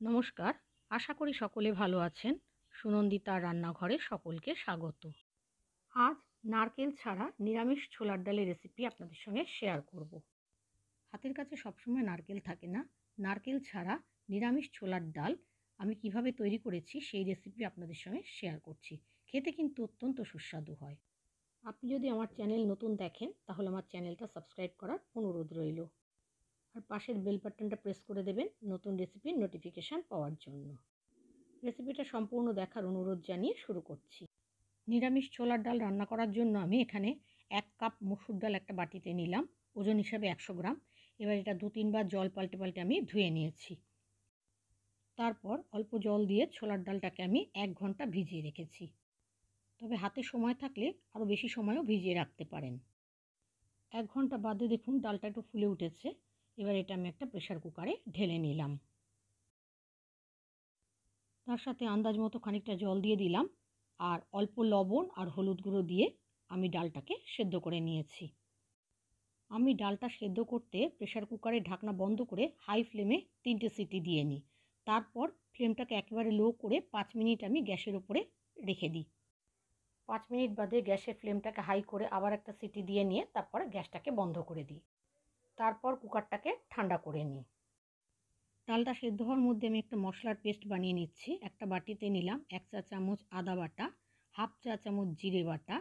নমস্কার, আশা করি সকলে ভালো আছেন। সুনন্দিতার রান্নাঘরে সকলকে স্বাগত। আজ নারকেল ছাড়া নিরামিষ ছোলার ডালের রেসিপি আপনাদের সঙ্গে শেয়ার করব। হাতের কাছে সবসময় নারকেল থাকে না। নারকেল ছাড়া নিরামিষ ছোলার ডাল আমি কিভাবে তৈরি করেছি সেই রেসিপি আপনাদের সঙ্গে শেয়ার করছি। খেতে কিন্তু অত্যন্ত সুস্বাদু হয়। আপনি যদি আমার চ্যানেল নতুন দেখেন তাহলে আমার চ্যানেলটা সাবস্ক্রাইব করার অনুরোধ রইল। আর পাশের বেল বাটনটা প্রেস করে দেবেন নতুন রেসিপির নোটিফিকেশান পাওয়ার জন্য। রেসিপিটা সম্পূর্ণ দেখার অনুরোধ জানিয়ে শুরু করছি। নিরামিষ ছোলার ডাল রান্না করার জন্য আমি এখানে 1 কাপ মসুর ডাল একটা বাটিতে নিলাম, ওজন হিসাবে 100 গ্রাম। এবার এটা 2-3 বার জল পাল্টে পাল্টে আমি ধুয়ে নিয়েছি। তারপর অল্প জল দিয়ে ছোলার ডালটাকে আমি 1 ঘন্টা ভিজিয়ে রেখেছি। তবে হাতে সময় থাকলে আরও বেশি সময়ও ভিজিয়ে রাখতে পারেন। 1 ঘন্টা বাদে দেখুন ডালটা একটু ফুলে উঠেছে। এবার এটা আমি একটা প্রেসার কুকারে ঢেলে নিলাম। তার সাথে আন্দাজ মতো খানিকটা জল দিয়ে দিলাম আর অল্প লবণ আর হলুদ গুঁড়ো দিয়ে আমি ডালটাকে সেদ্ধ করে নিয়েছি। আমি ডালটা সেদ্ধ করতে প্রেসার কুকারের ঢাকনা বন্ধ করে হাই ফ্লেমে 3টে সিটি দিয়ে নিই। তারপর ফ্লেমটাকে একেবারে লো করে 5 মিনিট আমি গ্যাসের উপরে রেখে দিই। 5 মিনিট বাদে গ্যাসের ফ্লেমটাকে হাই করে আবার একটা সিটি দিয়ে নিয়ে তারপরে গ্যাসটাকে বন্ধ করে দিই। তারপর কুকারটাকে ঠান্ডা করে নিই। ডালটা সেদ্ধ হওয়ার মধ্যে আমি একটা মশলার পেস্ট বানিয়ে নিচ্ছি। একটা বাটিতে নিলাম 1 চা চামচ আদা বাটা, হাফ চা চামচ জিরে বাটা,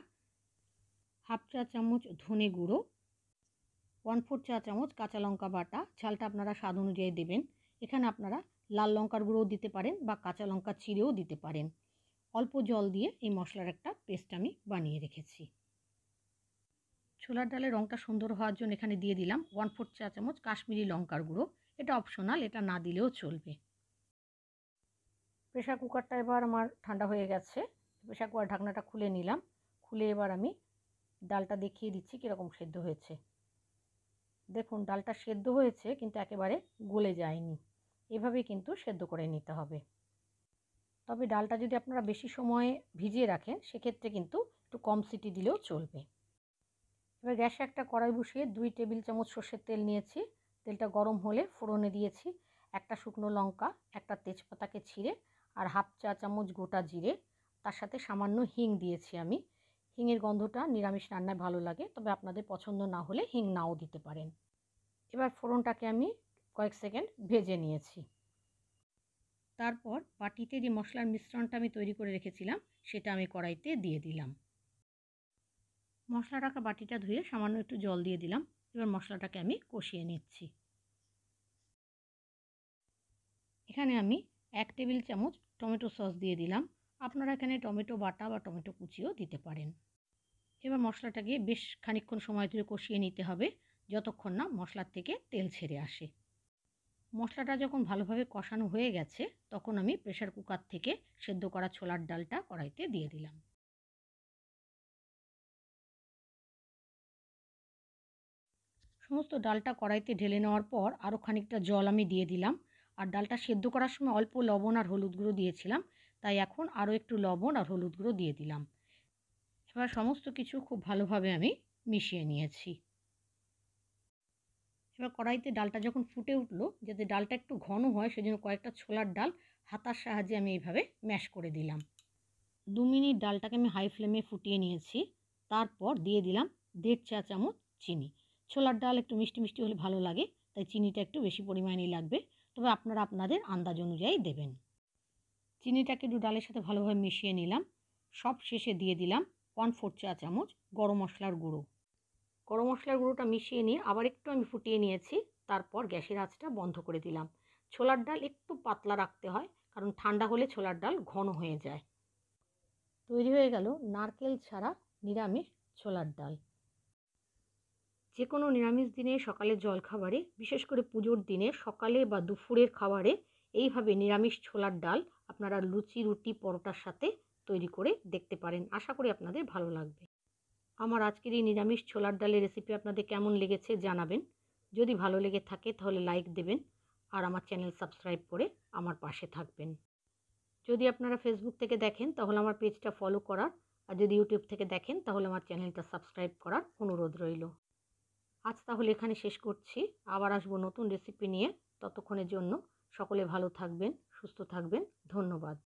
হাফ চা চামচ ধনে গুঁড়ো, 1/4 চা চামচ কাঁচা লঙ্কা বাটা। ঝালটা আপনারা স্বাদ অনুযায়ী দেবেন। এখানে আপনারা লাল লঙ্কার গুঁড়োও দিতে পারেন বা কাঁচা লঙ্কা চিরেও দিতে পারেন। অল্প জল দিয়ে এই মশলার একটা পেস্ট আমি বানিয়ে রেখেছি। ছোলার ডালের রঙটা সুন্দর হওয়ার জন্য এখানে দিয়ে দিলাম 1/4 চা চামচ কাশ্মীরি লঙ্কার গুঁড়ো। এটা অপশনাল, এটা না দিলেও চলবে। প্রেসার কুকারটা এবার আমার ঠান্ডা হয়ে গেছে। প্রেসার কুকার ঢাকনাটা খুলে নিলাম। খুলে এবার আমি ডালটা দেখিয়ে দিচ্ছি কীরকম সেদ্ধ হয়েছে। দেখুন ডালটা সেদ্ধ হয়েছে কিন্তু একেবারে গলে যায়নি। এভাবেই কিন্তু সেদ্ধ করে নিতে হবে। তবে ডালটা যদি আপনারা বেশি সময় ভিজিয়ে রাখেন সেক্ষেত্রে কিন্তু একটু কম সিটি দিলেও চলবে। এবার গ্যাসে একটা কড়াই বসিয়ে 2 টেবিল চামচ সর্ষের তেল নিয়েছি। তেলটা গরম হলে ফোড়নে দিয়েছি একটা শুকনো লঙ্কা, একটা তেজপাতাকে ছিঁড়ে আর হাফ চা চামচ গোটা জিরে। তার সাথে সামান্য হিং দিয়েছি আমি। হিঙের গন্ধটা নিরামিষ রান্নায় ভালো লাগে, তবে আপনাদের পছন্দ না হলে হিং নাও দিতে পারেন। এবার ফোড়নটাকে আমি কয়েক সেকেন্ড ভেজে নিয়েছি। তারপর বাটিতে যে মশলার মিশ্রণটা আমি তৈরি করে রেখেছিলাম সেটা আমি কড়াইতে দিয়ে দিলাম। মশলা রাখা বাটিটা ধুয়ে সামান্য একটু জল দিয়ে দিলাম। এবার মশলাটাকে আমি কষিয়ে নিচ্ছি। এখানে আমি 1 টেবিল চামচ টমেটো সস দিয়ে দিলাম। আপনারা এখানে টমেটো বাটা বা টমেটো কুচিও দিতে পারেন। এবার মশলাটাকে বেশ খানিকক্ষণ সময় ধরে কষিয়ে নিতে হবে, যতক্ষণ না মশলার থেকে তেল ছেড়ে আসে। মশলাটা যখন ভালোভাবে কষানো হয়ে গেছে তখন আমি প্রেসার কুকার থেকে সেদ্ধ করা ছোলার ডালটা কড়াইতে দিয়ে দিলাম। সমস্ত ডালটা কড়াইতে ঢেলে নেওয়ার পর আরও খানিকটা জল আমি দিয়ে দিলাম। আর ডালটা সেদ্ধ করার সময় অল্প লবণ আর হলুদ গুঁড়ো দিয়েছিলাম, তাই এখন আরও একটু লবণ আর হলুদ গুঁড়ো দিয়ে দিলাম। এবার সমস্ত কিছু খুব ভালোভাবে আমি মিশিয়ে নিয়েছি। এবার কড়াইতে ডালটা যখন ফুটে উঠলো, যাতে ডালটা একটু ঘন হয় সেজন্য কয়েকটা ছোলার ডাল হাতার সাহায্যে আমি এইভাবে ম্যাশ করে দিলাম। 2 মিনিট ডালটাকে আমি হাই ফ্লেমে ফুটিয়ে নিয়েছি। তারপর দিয়ে দিলাম 1.5 চা চামচ চিনি। ছোলার ডাল একটু মিষ্টি মিষ্টি হলে ভালো লাগে, তাই চিনিটা একটু বেশি পরিমাণেই লাগবে, তবে আপনারা আপনাদের আন্দাজ অনুযায়ী দেবেন। চিনিটাকে একটু ডালের সাথে ভালোভাবে মিশিয়ে নিলাম। সব শেষে দিয়ে দিলাম 1/4 চা চামচ গরম মশলার গুঁড়ো। গরম মশলার গুঁড়োটা মিশিয়ে নিয়ে আবার একটু আমি ফুটিয়ে নিয়েছি। তারপর গ্যাসের আঁচটা বন্ধ করে দিলাম। ছোলার ডাল একটু পাতলা রাখতে হয়, কারণ ঠান্ডা হলে ছোলার ডাল ঘন হয়ে যায়। তৈরি হয়ে গেল নারকেল ছাড়া নিরামিষ ছোলার ডাল। যে কোনো নিরামিষ দিনে সকালের জলখাবারে, বিশেষ করে পুজোর দিনে সকালে বা দুপুরের খাবারে এইভাবে নিরামিষ ছোলার ডাল আপনারা লুচি, রুটি, পরোটার সাথে তৈরি করে দেখতে পারেন। আশা করি আপনাদের ভালো লাগবে। আমার আজকের এই নিরামিষ ছোলার ডালের রেসিপি আপনাদের কেমন লেগেছে জানাবেন। যদি ভালো লেগে থাকে তাহলে লাইক দেবেন আর আমার চ্যানেল সাবস্ক্রাইব করে আমার পাশে থাকবেন। যদি আপনারা ফেসবুক থেকে দেখেন তাহলে আমার পেজটা ফলো করার, আর যদি ইউটিউব থেকে দেখেন তাহলে আমার চ্যানেলটা সাবস্ক্রাইব করার অনুরোধ রইল। আজ তাহলে এখানে শেষ করছি। আবার আসবো নতুন রেসিপি নিয়ে। ততক্ষণের জন্য সকলে ভালো থাকবেন, সুস্থ থাকবেন। ধন্যবাদ।